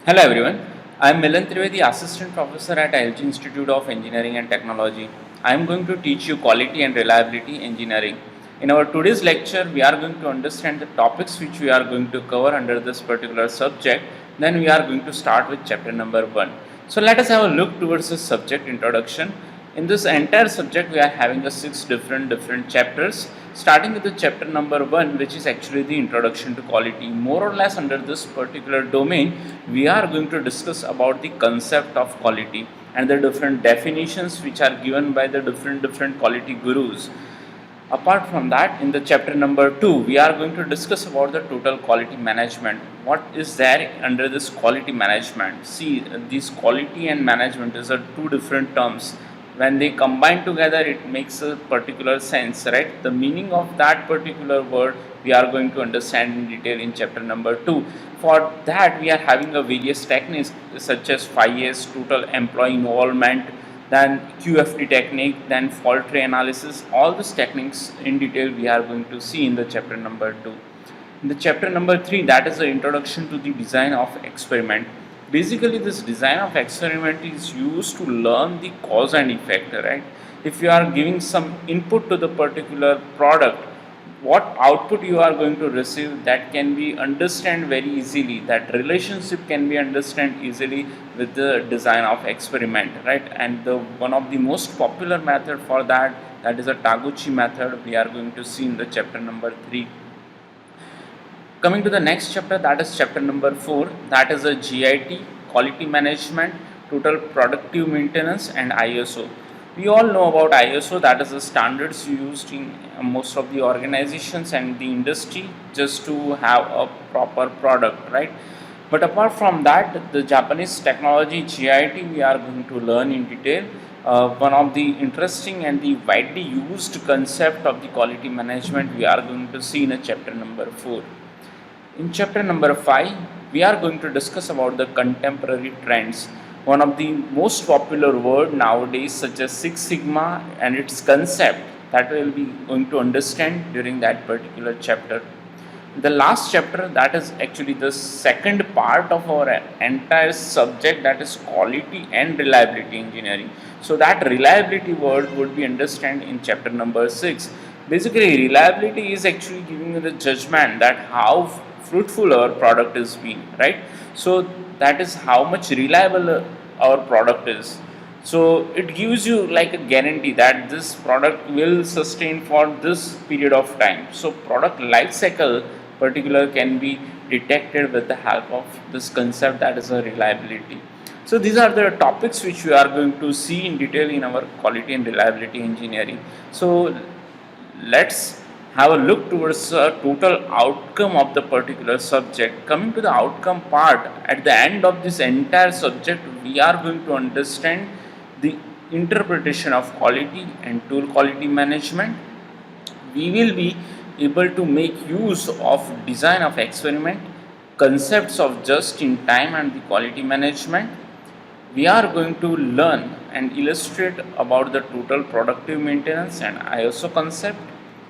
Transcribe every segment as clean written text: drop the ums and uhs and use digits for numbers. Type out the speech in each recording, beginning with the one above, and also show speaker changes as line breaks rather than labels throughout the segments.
Hello everyone, I am Milan Trivedi, Assistant Professor at ILG Institute of Engineering and Technology. I am going to teach you quality and reliability engineering. In our today's lecture, we are going to understand the topics which we are going to cover under this particular subject. Then we are going to start with chapter number 1. So let us have a look towards this subject introduction. In this entire subject, we are having a six different chapters, starting with the chapter number 1, which is actually the introduction to quality. More or less under this particular domain, we are going to discuss about the concept of quality and the different definitions which are given by the different quality gurus. Apart from that, in the chapter number 2, we are going to discuss about the total quality management. What is there under this quality management? See, this quality and management is a two different terms. When they combine together, it makes a particular sense, right? The meaning of that particular word we are going to understand in detail in chapter number 2. For that, we are having a various techniques such as 5S, total employee involvement, then QFT technique, then fault tree analysis. All these techniques in detail we are going to see in the chapter number 2. In the chapter number 3, that is the introduction to the design of experiment. Basically, this design of experiment is used to learn the cause and effect, right? If you are giving some input to the particular product, what output you are going to receive, that can be understand very easily, that relationship can be understand easily with the design of experiment, right? And the one of the most popular method for that, that is a Taguchi method, we are going to see in the chapter number 3. Coming to the next chapter, that is chapter number 4, that is a GIT, quality management, total productive maintenance, and ISO. We all know about ISO, that is the standards used in most of the organizations and the industry just to have a proper product, right? But apart from that, the Japanese technology GIT we are going to learn in detail. One of the interesting and the widely used concept of the quality management we are going to see in a chapter number 4. In chapter number 5, we are going to discuss about the contemporary trends. One of the most popular word nowadays, such as Six Sigma and its concept, that we will be going to understand during that particular chapter. The last chapter, that is actually the second part of our entire subject, that is quality and reliability engineering. So that reliability word would be understand in chapter number 6. Basically, reliability is actually giving you the judgment that how fruitful our product is being, right? So that is how much reliable our product is. So it gives you like a guarantee that this product will sustain for this period of time. So product life cycle particular can be detected with the help of this concept, that is a reliability. So these are the topics which we are going to see in detail in our quality and reliability engineering. So let's have a look towards a total outcome of the particular subject. Coming to the outcome part, at the end of this entire subject, we are going to understand the interpretation of quality and tool quality management. We will be able to make use of design of experiment, concepts of just in time and the quality management. We are going to learn and illustrate about the total productive maintenance and ISO concept.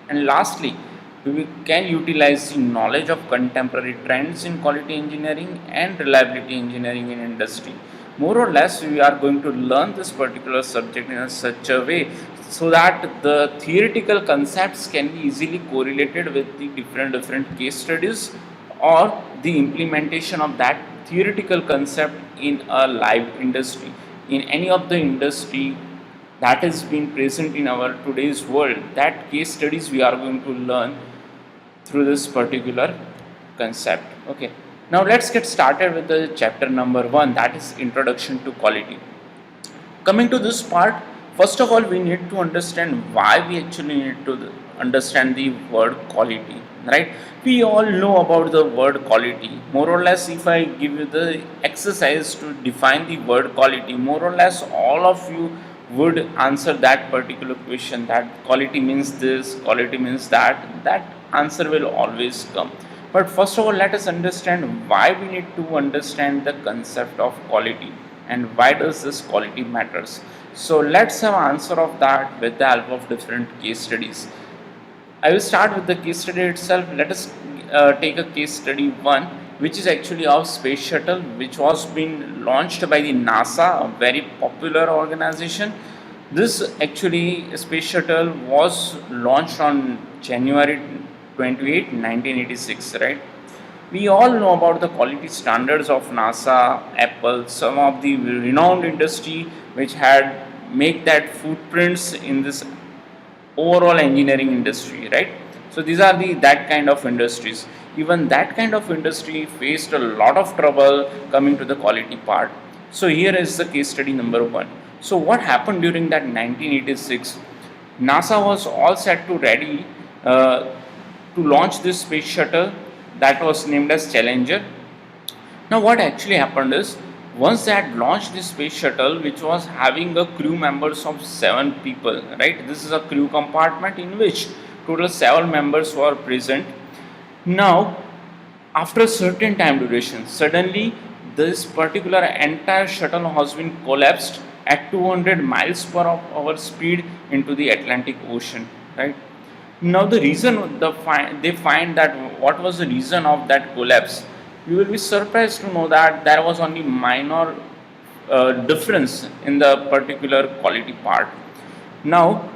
And lastly, we can utilize the knowledge of contemporary trends in quality engineering and reliability engineering in industry. More or less, we are going to learn this particular subject in such a way so that the theoretical concepts can be easily correlated with the different case studies or the implementation of that theoretical concept in a live industry, in any of the industry that has been present in our today's world. That case studies we are going to learn through this particular concept. Okay, now let's get started with the chapter number 1, that is introduction to quality. Coming to this part, first of all we need to understand why we actually need to understand the word quality, right? We all know about the word quality. More or less, if I give you the exercise to define the word quality, more or less all of you would answer that particular question, that quality means this, quality means that. That answer will always come. But first of all, let us understand why we need to understand the concept of quality and why does this quality matters. So let's have an answer of that with the help of different case studies. I will start with the case study itself. Let us take a case study 1. which is actually our space shuttle, which was being launched by the NASA, a very popular organization. This actually space shuttle was launched on January 28, 1986, right? We all know about the quality standards of NASA, Apple, some of the renowned industry which had make that footprints in this overall engineering industry, right? So these are the that kind of industries. Even that kind of industry faced a lot of trouble coming to the quality part. So here is the case study number one. So what happened during that 1986? NASA was all set to ready uh, to launch this space shuttle that was named as Challenger. Now, what actually happened is once they had launched this space shuttle, which was having a crew members of 7 people, right? This is a crew compartment in which total 7 members were present. Now, after a certain time duration, suddenly this particular entire shuttle has been collapsed at 200 miles per hour speed into the Atlantic Ocean, right? Now the reason they find that what was the reason of that collapse, you will be surprised to know that there was only minor difference in the particular quality part. Now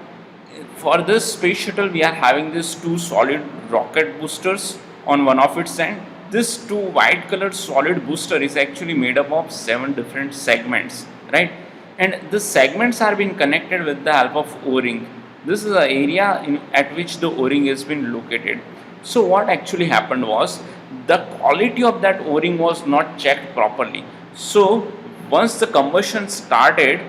for this space shuttle we are having these two solid rocket boosters on one of its end. This two white colored solid booster is actually made up of 7 different segments, right? And the segments are being connected with the help of o-ring. This is the area at which the o-ring has been located. So what actually happened was the quality of that o-ring was not checked properly. So once the combustion started,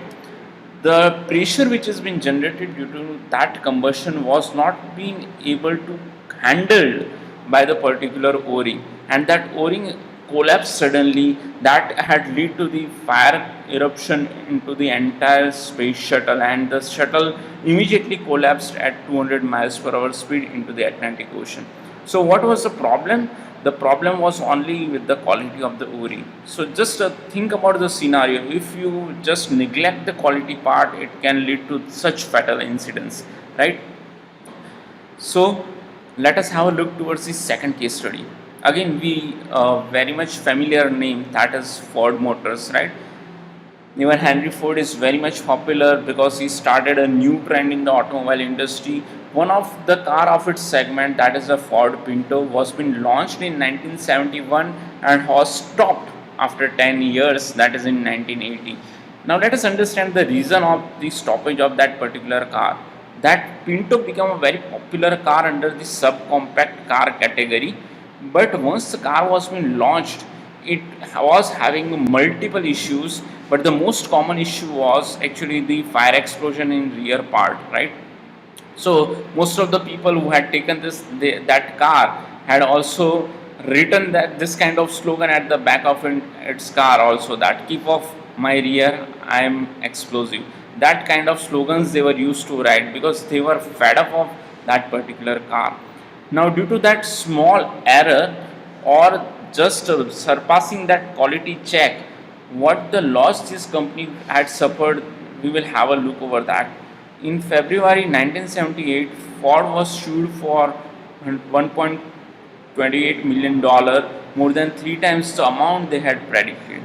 the pressure which has been generated due to that combustion was not being able to handled by the particular o-ring, and that o-ring collapsed suddenly. That had led to the fire eruption into the entire space shuttle, and the shuttle immediately collapsed at 200 miles per hour speed into the Atlantic Ocean. So what was the problem? The problem was only with the quality of the o-ring. So just think about the scenario. If you just neglect the quality part, it can lead to such fatal incidents, right? So let us have a look towards the second case study. Again, we very much familiar name, that is Ford Motors, right? Even Henry Ford is very much popular because he started a new trend in the automobile industry. One of the car of its segment, that is the Ford Pinto, was been launched in 1971 and was stopped after 10 years, that is in 1980. Now let us understand the reason of the stoppage of that particular car. That Pinto became a very popular car under the subcompact car category, but once the car was being launched, it was having multiple issues, but the most common issue was actually the fire explosion in rear part, right? So most of the people who had taken that car had also written that this kind of slogan at the back of its car also, that keep off my rear, I am explosive. That kind of slogans they were used to write because they were fed up of that particular car. Now due to that small error, or just surpassing that quality check, what the loss this company had suffered, we will have a look over that. In February 1978, Ford was sued for $1.28 million, more than 3 times the amount they had predicted.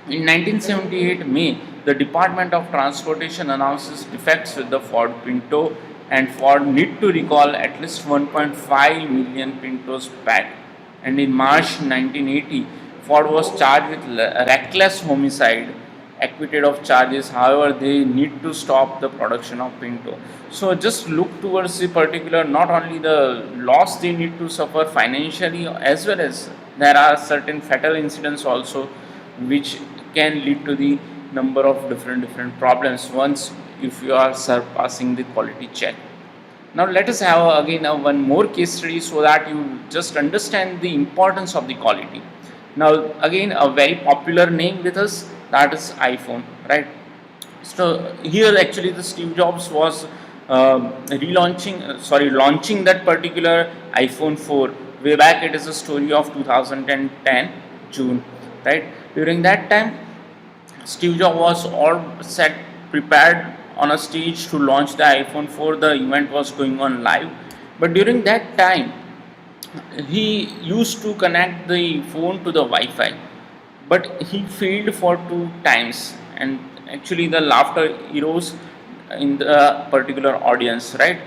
In 1978 May, the Department of Transportation announces defects with the Ford Pinto, and Ford need to recall at least 1.5 million Pintos back. And in March 1980, Ford was charged with reckless homicide, acquitted of charges. However, they need to stop the production of Pinto. So just look towards the particular, not only the loss they need to suffer financially, as well as there are certain fatal incidents also which can lead to the number of different problems once if you are surpassing the quality check. Now let us have again one more case study so that you just understand the importance of the quality. Now again a very popular name with us, that is iPhone, right? So here actually the Steve Jobs was launching that particular iPhone 4 way back. It is a story of 2010 June, right? During that time, Steve Jobs was all set, prepared on a stage to launch the iPhone 4. The event was going on live, but during that time, He used to connect the phone to the Wi-Fi, but he failed for 2 times, and actually the laughter arose in the particular audience, right?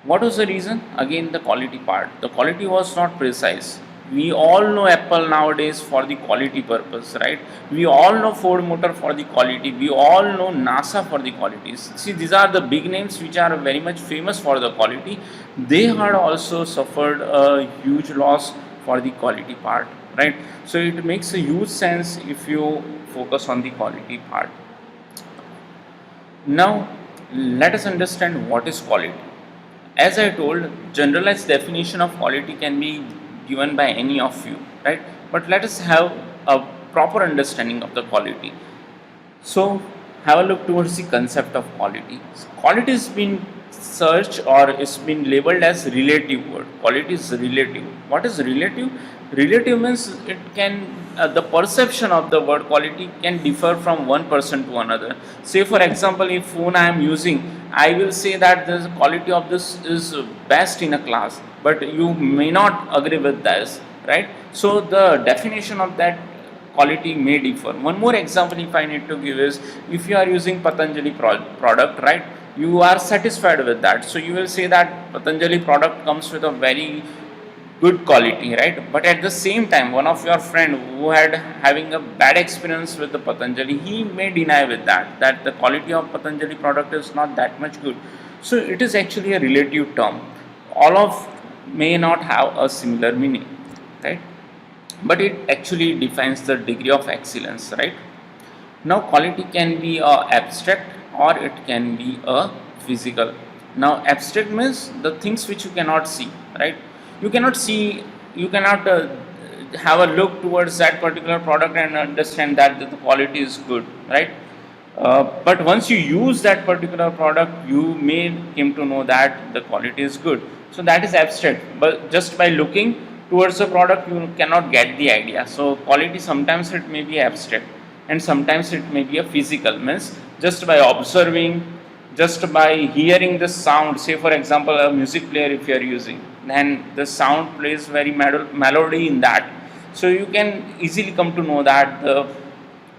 What was the reason? Again, the quality part. The quality was not precise. We all know Apple nowadays for the quality purpose, right? We all know Ford Motor for the quality. We all know NASA for the qualities. See, these are the big names which are very much famous for the quality. They had also suffered a huge loss for the quality part, right? So it makes a huge sense if you focus on the quality part. Now, let us understand what is quality. As I told, generalized definition of quality can be given by any of you, right? But let us have a proper understanding of the quality. So have a look towards the concept of quality. Quality has been searched or it's been labeled as relative word. Quality is relative. What is relative? Relative means it can the perception of the word quality can differ from one person to another. Say for example, if phone I am using, I will say that the quality of this is best in a class, but you may not agree with this, right? So the definition of that quality may differ. One more example if I need to give is, if you are using Patanjali product, right, you are satisfied with that, so you will say that Patanjali product comes with a very good quality, right? But at the same time, one of your friend who had having a bad experience with the Patanjali, he may deny with that the quality of Patanjali product is not that much good. So it is actually a relative term. All of may not have a similar meaning, right? But it actually defines the degree of excellence, right? Now quality can be abstract or it can be a physical. Now abstract means the things which you cannot see, right? You cannot see, you cannot have a look towards that particular product and understand that the quality is good, right? But once you use that particular product, you may came to know that the quality is good. So that is abstract, but just by looking towards the product, you cannot get the idea. So quality sometimes it may be abstract, and sometimes it may be a physical. Means just by observing, just by hearing the sound. Say for example, a music player if you are using, then the sound plays very melody in that. So you can easily come to know that the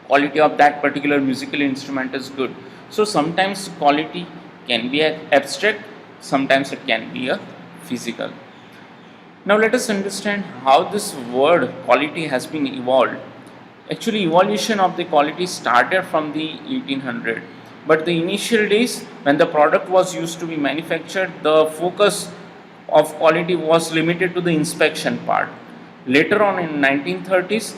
quality of that particular musical instrument is good. So sometimes quality can be abstract, sometimes it can be a physical. Now let us understand how this word quality has been evolved. Actually, evolution of the quality started from the 1800, but the initial days when the product was used to be manufactured, the focus of quality was limited to the inspection part. Later on in 1930s,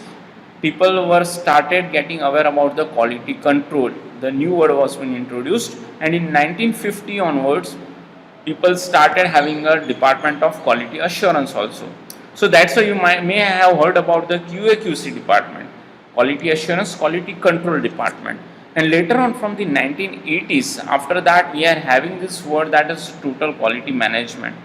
people were started getting aware about the quality control. The new word was being introduced, and in 1950 onwards, people started having a department of quality assurance also. So that's why you may have heard about the QA/QC department, quality assurance, quality control department. And later on from the 1980s, after that we are having this word that is total quality management,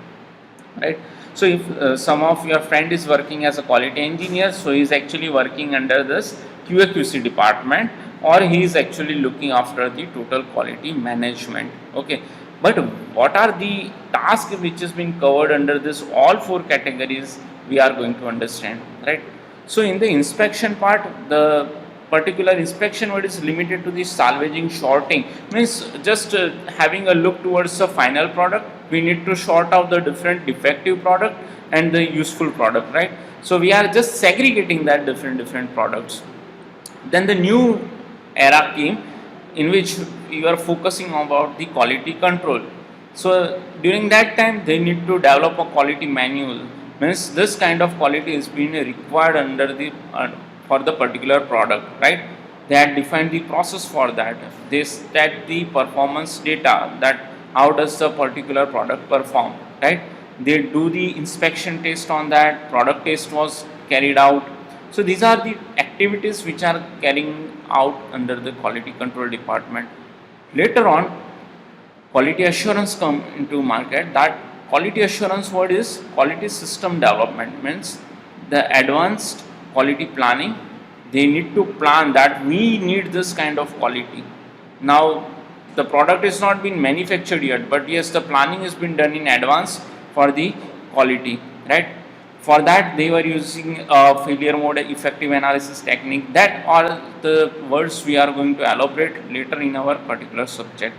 right? So if some of your friend is working as a quality engineer, so he is actually working under this QA/QC department, or he is actually looking after the total quality management. Okay, but what are the tasks which is being covered under this all four categories, we are going to understand, right? So in the inspection part, the particular inspection word is limited to the salvaging, sorting. Means just having a look towards the final product, we need to sort out the different defective product and the useful product, right? So we are just segregating that different products. Then the new era came in which you are focusing about the quality control. So during that time they need to develop a quality manual. Means this kind of quality is being required under the for the particular product, right? They had defined the process for that. They stat the performance data, that how does the particular product perform, right? They do the inspection test on that, product test was carried out. So these are the activities which are carrying out under the quality control department. Later on, quality assurance come into market. That quality assurance word is quality system development. Means the advanced quality planning, they need to plan that we need this kind of quality. Now the product is not been manufactured yet, but yes, the planning has been done in advance for the quality, right? For that, they were using failure mode effective analysis technique. That are the words we are going to elaborate later in our particular subject.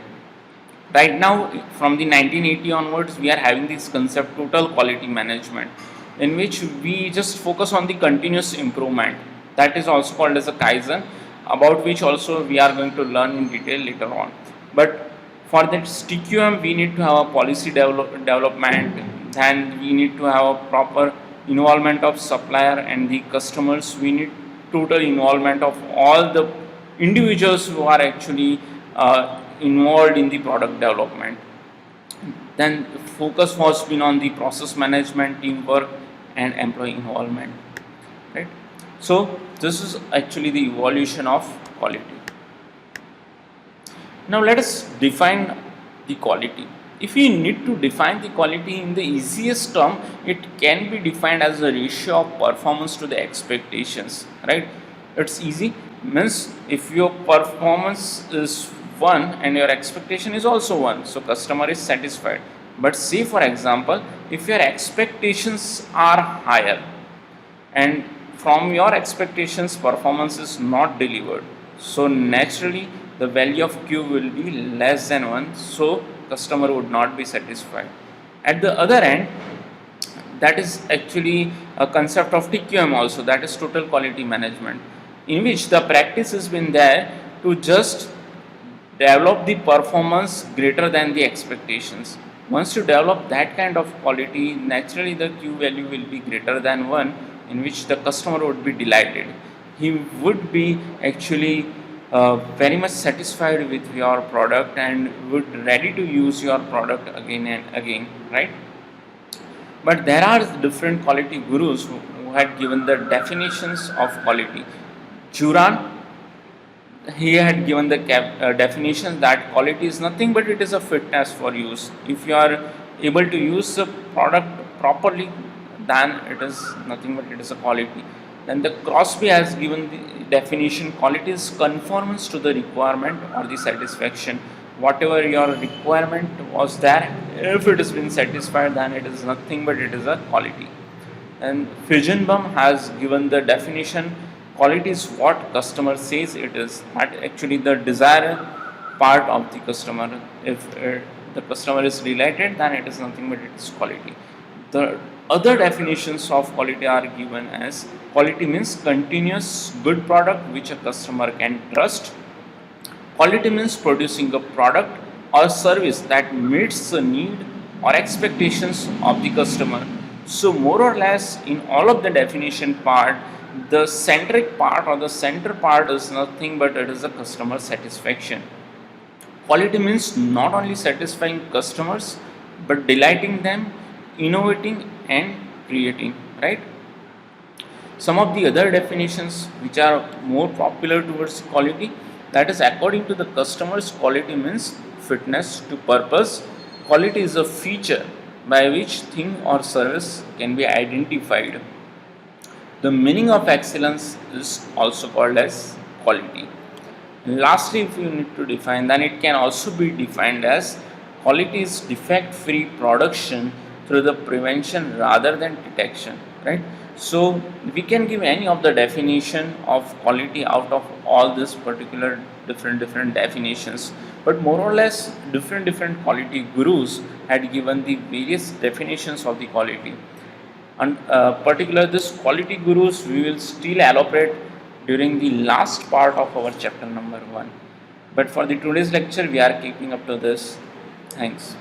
Right now, from the 1980 onwards, we are having this concept total quality management, in which we just focus on the continuous improvement. That is also called as a Kaizen, about which also we are going to learn in detail later on. But for this TQM, we need to have a policy development, then we need to have a proper involvement of supplier and the customers. We need total involvement of all the individuals who are actually involved in the product development. Then focus was been on the process management, teamwork, and employee involvement. Right. So this is actually the evolution of quality. Now let us define the quality. If we need to define the quality in the easiest term, it can be defined as a ratio of performance to the expectations. Right. It's easy. Means if your performance is 1 and your expectation is also 1, so customer is satisfied. But say for example, if your expectations are higher and from your expectations performance is not delivered, so naturally the value of Q will be less than 1, so customer would not be satisfied. At the other end, that is actually a concept of TQM also, that is total quality management, in which the practice has been there to just develop the performance greater than the expectations. Once you develop that kind of quality, naturally the Q value will be greater than 1, in which the customer would be delighted. He would be actually very much satisfied with your product and would ready to use your product again and again, right? But there are different quality gurus who had given the definitions of quality. Juran, he had given the definition that quality is nothing but it is a fitness for use. If you are able to use the product properly, then it is nothing but it is a quality. Then the Crosby has given the definition: quality is conformance to the requirement or the satisfaction. Whatever your requirement was there, if it has been satisfied, then it is nothing but it is a quality. And Feigenbaum has given the definition: quality is what customer says it is. That actually the desired part of the customer. If the customer is delighted, then it is nothing but it is quality. The other definitions of quality are given as: quality means continuous good product which a customer can trust. Quality means producing a product or service that meets the need or expectations of the customer. So more or less in all of the definition part, the centric part or the center part is nothing but it is a customer satisfaction. Quality means not only satisfying customers but delighting them, innovating and creating, right? Some of the other definitions which are more popular towards quality, that is, according to the customers, quality means fitness to purpose. Quality is a feature by which thing or service can be identified. The meaning of excellence is also called as quality. Lastly, if you need to define, then it can also be defined as: quality is defect-free production through the prevention rather than detection, right? So we can give any of the definition of quality out of all this particular different definitions, but more or less different quality gurus had given the various definitions of the quality. And particular this quality gurus we will still elaborate during the last part of our chapter number 1. But for the today's lecture we are keeping up to this. Thanks.